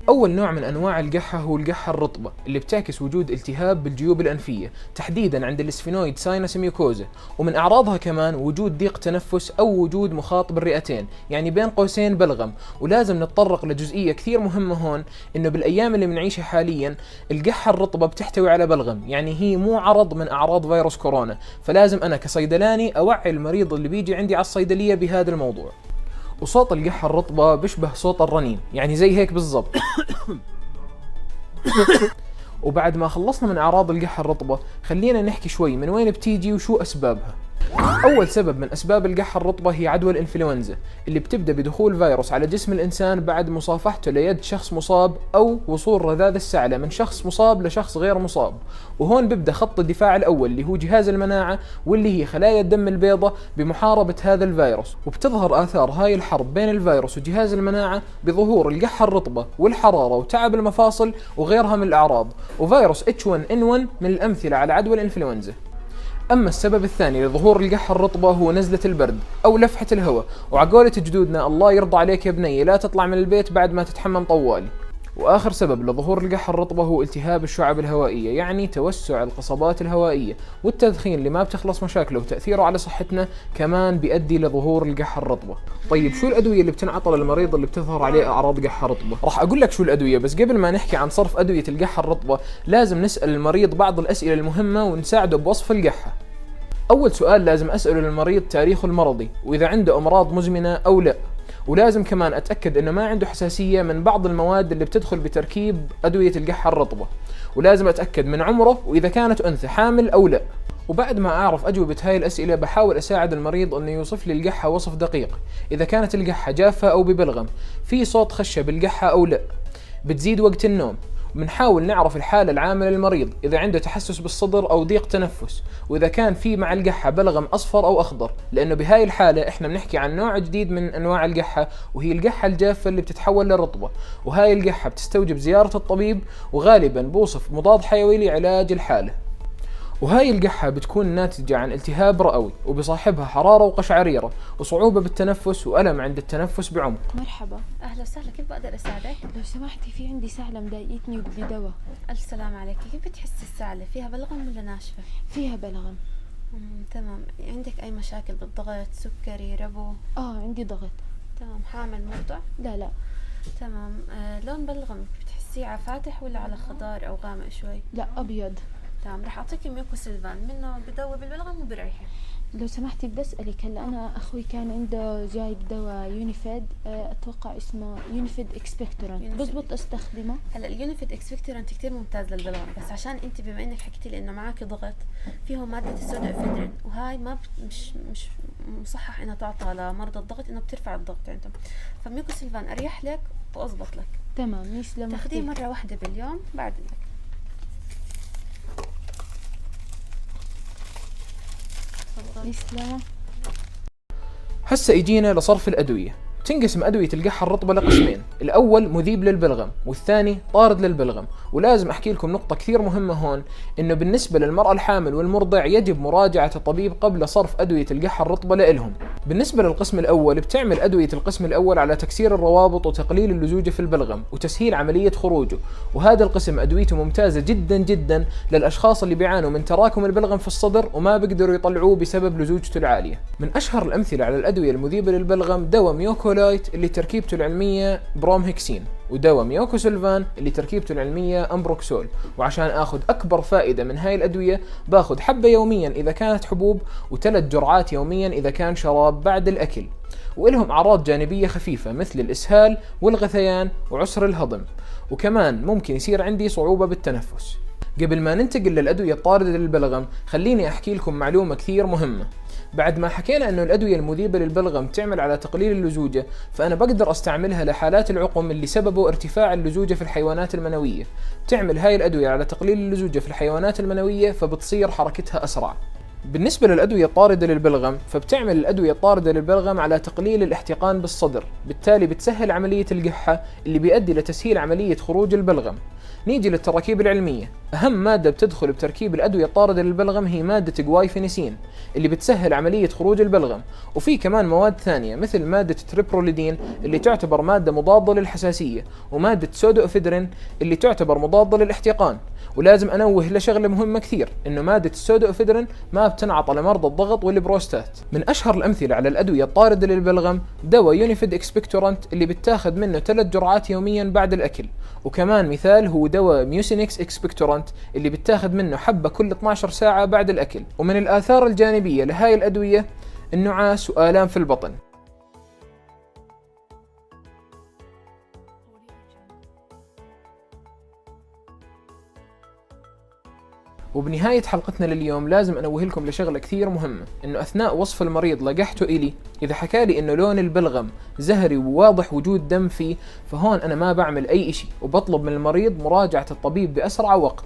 أول نوع من أنواع القحة هو القحة الرطبة اللي بتعكس وجود التهاب بالجيوب الأنفية تحديدا عند الاسفينويد ساينس ميوكوزا، ومن أعراضها كمان وجود ضيق تنفس أو وجود مخاط بالرئتين يعني بين قوسين بلغم. ولازم نتطرق لجزئية كثير مهمة هون، إنه بالأيام اللي بنعيشها حاليا القحة الرطبة بتحتوي على بلغم، يعني هي مو عرض من أعراض فيروس كورونا، فلازم أنا كصيدلاني أوعي المريض اللي بيجي عندي على الصيدلية بهذا الموضوع. وصوت القحة الرطبة بيشبه صوت الرنين، يعني زي هيك بالضبط. وبعد ما خلصنا من أعراض القحة الرطبة خلينا نحكي شوي من وين بتيجي وشو أسبابها. أول سبب من أسباب القحة الرطبة هي عدوى الإنفلونزا اللي بتبدأ بدخول فيروس على جسم الإنسان بعد مصافحته ليد شخص مصاب أو وصول رذاذ السعلة من شخص مصاب لشخص غير مصاب. وهون بيبدأ خط الدفاع الأول اللي هو جهاز المناعة واللي هي خلايا الدم البيضاء بمحاربة هذا الفيروس، وبتظهر آثار هاي الحرب بين الفيروس وجهاز المناعة بظهور القحة الرطبة والحرارة وتعب المفاصل وغيرها من الأعراض. وفيروس H1N1 من الأمثلة على عدوى الإنفلونزا. أما السبب الثاني لظهور القحة الرطبة هو نزلة البرد أو لفحة الهواء، وعقولة جدودنا الله يرضى عليك يا بني لا تطلع من البيت بعد ما تتحمم طوالي. وآخر سبب لظهور القحة الرطبة هو التهاب الشعب الهوائية، يعني توسع القصبات الهوائية، والتدخين اللي ما بتخلص مشاكله وتأثيره على صحتنا كمان بيؤدي لظهور القحة الرطبة. طيب شو الأدوية اللي بتنعطى للمريض اللي بتظهر عليه أعراض قحة رطبة؟ راح أقول لك شو الأدوية، بس قبل ما نحكي عن صرف أدوية القحة الرطبة لازم نسأل المريض بعض الأسئلة المهمة ونساعده بوصف القحة. أول سؤال لازم أسأله للمريض تاريخه المرضي وإذا عنده أمراض مزمنة أو لا، ولازم كمان أتأكد إنه ما عنده حساسية من بعض المواد اللي بتدخل بتركيب أدوية القحة الرطبة، ولازم أتأكد من عمره وإذا كانت أنثى حامل أو لا. وبعد ما أعرف أجوبة هاي الأسئلة بحاول أساعد المريض إنه يوصف لي القحة وصف دقيق، إذا كانت القحة جافة أو ببلغم، في صوت خشة بالقحة أو لا، بتزيد وقت النوم. بنحاول نعرف الحالة العامة للمريض إذا عنده تحسس بالصدر أو ضيق تنفس، وإذا كان في مع القحة بلغم أصفر أو أخضر، لأنه بهاي الحالة إحنا بنحكي عن نوع جديد من أنواع القحة وهي القحة الجافة اللي بتتحول للرطبة، وهاي القحة بتستوجب زيارة الطبيب وغالبا بوصف مضاد حيوي لعلاج الحالة. وهاي القحة بتكون ناتجة عن التهاب رئوي وبصاحبها حرارة وقشعريرة وصعوبة بالتنفس وألم عند التنفس بعمق. مرحبا. أهلا وسهلا، كيف بقدر أساعدك؟ لو سمحتي في عندي سعلة مضايقتني وبدي دواء. ألف سلام عليك. كيف بتحسي السعلة؟ فيها بلغم ولا ناشفة؟ فيها بلغم. تمام. عندك أي مشاكل بالضغط، سكري، ربو؟ عندي ضغط. تمام. حامل مرضع؟ لا. تمام. لون بلغمك بتحسيه على فاتح ولا على خضار أو غامق شوي؟ لا أبيض. تمام. رح أعطيكي ميوكوسيلفان منه بدوب البلغم وبريحه. لو سمحتي بدي أسألك، هلا أنا أخوي كان عنده جايب دواء يونيفيد، أتوقع اسمه يونيفيد اكسبكتورانت، بزبط أستخدمه؟ هلا اليونيفيد اكسبكتورانت كتير ممتاز للبلغم، بس عشان انت بما انك حكيتي لي انه معك ضغط فيه ماده السودوفيدرين، وهاي ما مش مصحح انها تعطى لمرضى الضغط، انه بترفع الضغط عندهم، فميوكوسيلفان اريح لك واضبط لك. تمام. يسلم. تاخذيه مره واحده باليوم بعد لك. يسلم. هسا اجينا لصرف الأدوية. تنقسم أدوية القحة الرطبة لقسمين، الأول مذيب للبلغم والثاني طارد للبلغم. ولازم أحكي لكم نقطة كثير مهمة هون، إنه بالنسبة للمرأة الحامل والمرضع يجب مراجعة الطبيب قبل صرف أدوية القحة الرطبة لإلهم. بالنسبة للقسم الأول بتعمل أدوية القسم الأول على تكسير الروابط وتقليل اللزوجة في البلغم وتسهيل عملية خروجه، وهذا القسم أدويته ممتازة جدا جدا للأشخاص اللي بيعانوا من تراكم البلغم في الصدر وما بيقدروا يطلعوه بسبب لزوجته العالية. من أشهر الأمثلة على الأدوية المذيبة للبلغم دواء ميوكولايت اللي تركيبته العلمية برومهكسين، ودواء ميوكوسيلفان اللي تركيبته العلمية أمبروكسول. وعشان أخذ أكبر فائدة من هاي الأدوية باخذ حبة يوميا إذا كانت حبوب و3 جرعات يوميا إذا كان شراب بعد الأكل. وإلهم أعراض جانبية خفيفة مثل الإسهال والغثيان وعسر الهضم، وكمان ممكن يصير عندي صعوبة بالتنفس. قبل ما ننتقل للأدوية الطاردة للبلغم خليني أحكي لكم معلومة كثير مهمة. بعد ما حكينا أنه الأدوية المذيبة للبلغم تعمل على تقليل اللزوجة، فأنا بقدر أستعملها لحالات العقم اللي سببه ارتفاع اللزوجة في الحيوانات المنوية. تعمل هاي الأدوية على تقليل اللزوجة في الحيوانات المنوية فبتصير حركتها أسرع. بالنسبة للأدوية الطاردة للبلغم، فبتعمل الأدوية الطاردة للبلغم على تقليل الاحتقان بالصدر، بالتالي بتسهل عملية القحة اللي بيؤدي لتسهيل عملية خروج البلغم. نيجي للتراكيب العلمية. أهم مادة بتدخل بتركيب الأدوية الطاردة للبلغم هي مادة جوايفينيسين اللي بتسهل عملية خروج البلغم، وفي كمان مواد ثانية مثل مادة تريبروليدين اللي تعتبر مادة مضادة للحساسية، ومادة سودوإفيدرين اللي تعتبر مضادة للاحتقان. ولازم أنوه لشغلة مهمة كثير، إنه مادة السودوإفيدرين ما بتنعطى لمرضى الضغط والبروستات. من أشهر الأمثلة على الأدوية الطاردة للبلغم دواء يونيفيد إكسبكتورانت اللي بتاخذ منه 3 جرعات يوميا بعد الأكل، وكمان مثال هو دواء ميوسينكس إكسبكتورانت اللي بتاخذ منه حبة كل 12 ساعة بعد الأكل. ومن الآثار الجانبية لهاي الأدوية النعاس وآلام في البطن. وبنهاية حلقتنا لليوم لازم أنوه لكم لشغلة كثير مهمة، إنه أثناء وصف المريض لقحته إلي إذا حكالي إنه لون البلغم زهري وواضح وجود دم فيه، فهون أنا ما بعمل أي إشي، وبطلب من المريض مراجعة الطبيب بأسرع وقت.